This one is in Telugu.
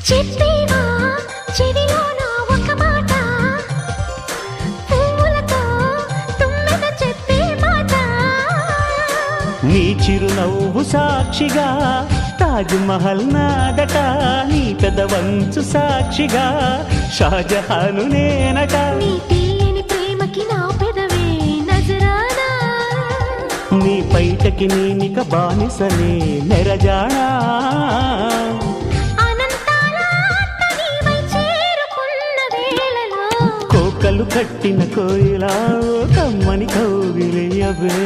చెప్పేవా చెవిలోన ఒక మాట పువ్వులతో తుమ్మెద చెప్పే మాట నీ చిరునవ్వు సాక్షిగా తాజ్ మహల్ నాదట నీ పెదవంచు సాక్షిగా షాజహాను నేనట నీ తీయని ప్రేమకి నా పెదవే నజరానా నీ పైటకి నేనిక బానిసలే నెరజానా కోకలు కట్టిన కోయిలా కమ్మని కౌగిలియవే